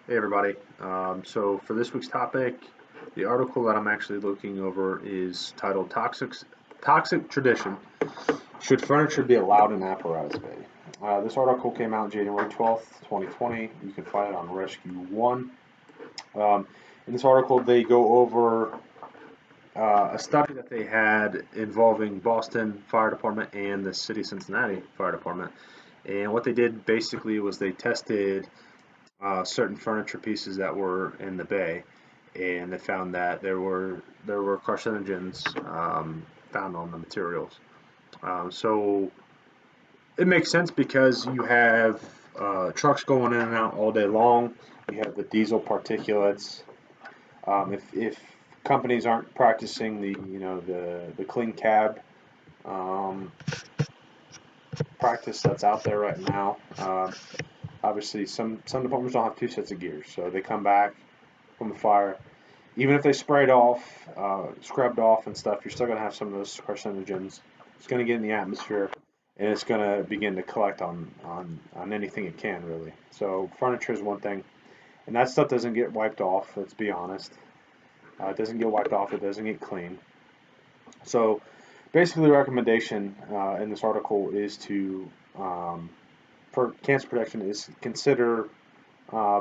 Hey everybody. So for this week's topic, the article that I'm actually looking over is titled Toxic Tradition. Should Furniture Be Allowed in Apparatus Bay? This article came out January 12th, 2020. You can find it on Rescue 1. In this article, they go over a study that they had involving Boston Fire Department and the City of Cincinnati Fire Department. And what they did basically was they tested certain furniture pieces that were in the bay, and they found that there were carcinogens found on the materials. So it makes sense because you have trucks going in and out all day long. You have the diesel particulates. If companies aren't practicing the clean cab um, practice that's out there right now, obviously some departments don't have two sets of gears, so they come back from the fire. Even if they sprayed off, scrubbed off and stuff, you're still going to have some of those carcinogens. It's going to get in the atmosphere, and it's going to begin to collect on anything it can, really. So furniture is one thing, and that stuff doesn't get wiped off. Let's be honest. It doesn't get wiped off. It doesn't get clean. So basically, the recommendation in this article is to for cancer protection is consider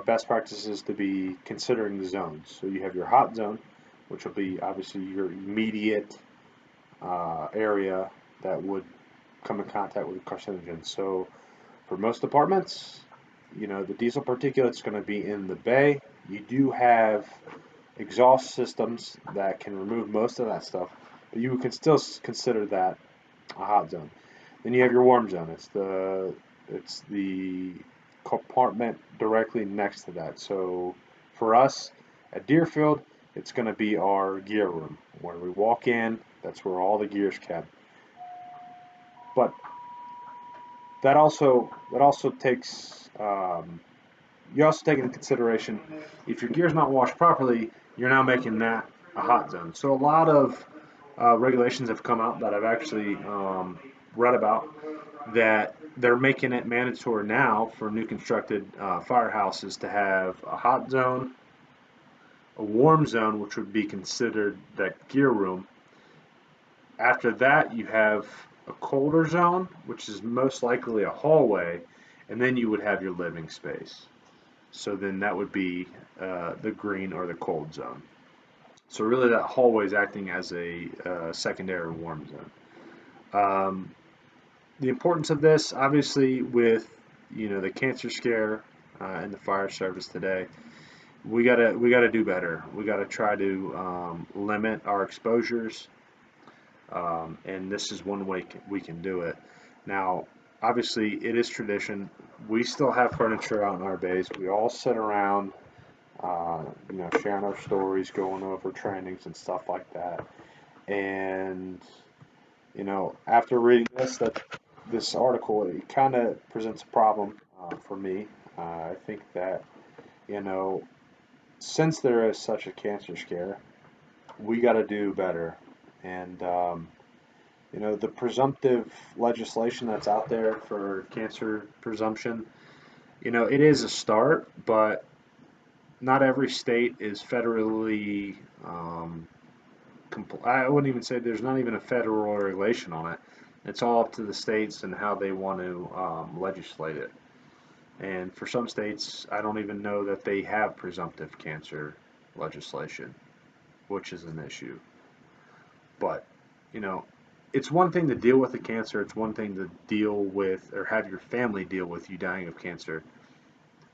best practices to be considering the zones. So you have your hot zone, which will be obviously your immediate area that would come in contact with carcinogens. So for most departments, the diesel particulate is going to be in the bay. You do have exhaust systems that can remove most of that stuff, but you can still consider that a hot zone. Then you have your warm zone. It's the compartment directly next to that. So for us at Deerfield, it's going to be our gear room. When we walk in, that's where all the gear's kept. But that also takes you also take into consideration if your gear's not washed properly, you're now making that a hot zone. So a lot of regulations have come out that I've actually read about that they're making it mandatory now for new constructed firehouses to have a hot zone, a warm zone, which would be considered that gear room. After that, you have a colder zone, which is most likely a hallway, and then you would have your living space. So then that would be the green or the cold zone. So really, that hallway is acting as a secondary warm zone. Um, the importance of this, obviously, with the cancer scare and the fire service today, we gotta do better. We gotta try to limit our exposures, and this is one way we can do it. Now, obviously, it is tradition. We still have furniture out in our base. We all sit around, sharing our stories, going over trainings and stuff like that. And after reading this article, it kind of presents a problem for me. I think that you know, since there is such a cancer scare, we got to do better. And the presumptive legislation that's out there for cancer presumption, it is a start, but not every state is federally. I wouldn't even say there's not even a federal regulation on it. It's all up to the states and how they want to legislate it. And for some states, I don't even know that they have presumptive cancer legislation, which is an issue. But, you know, it's one thing to deal with the cancer, it's one thing to deal with or have your family deal with you dying of cancer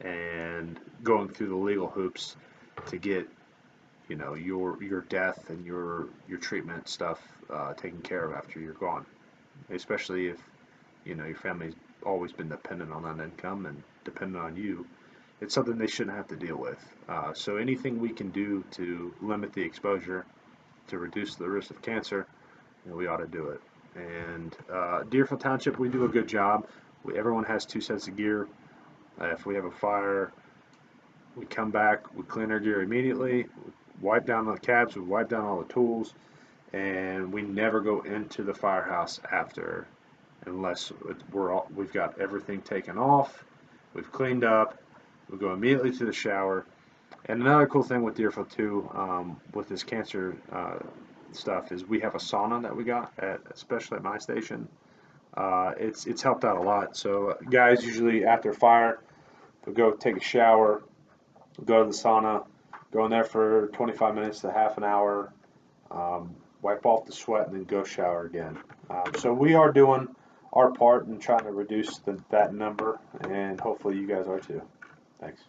and going through the legal hoops to get, your death and your treatment stuff taken care of after you're gone. Especially if, your family's always been dependent on that income and dependent on you. It's something they shouldn't have to deal with. So anything we can do to limit the exposure, to reduce the risk of cancer, we ought to do it. And Deerfield Township, we do a good job. Everyone has two sets of gear. If we have a fire, we come back, we clean our gear immediately, we wipe down the cabs, we wipe down all the tools, and we never go into the firehouse after, unless we've got everything taken off, we've cleaned up, We go immediately to the shower. And another cool thing with Deerfield too, with this cancer stuff, is we have a sauna that we got at, especially at my station. It's helped out a lot. So guys usually after fire, they'll go take a shower, go to the sauna, go in there for 25 minutes to half an hour, wipe off the sweat, and then go shower again. So we are doing our part in trying to reduce that number, and hopefully you guys are too. Thanks.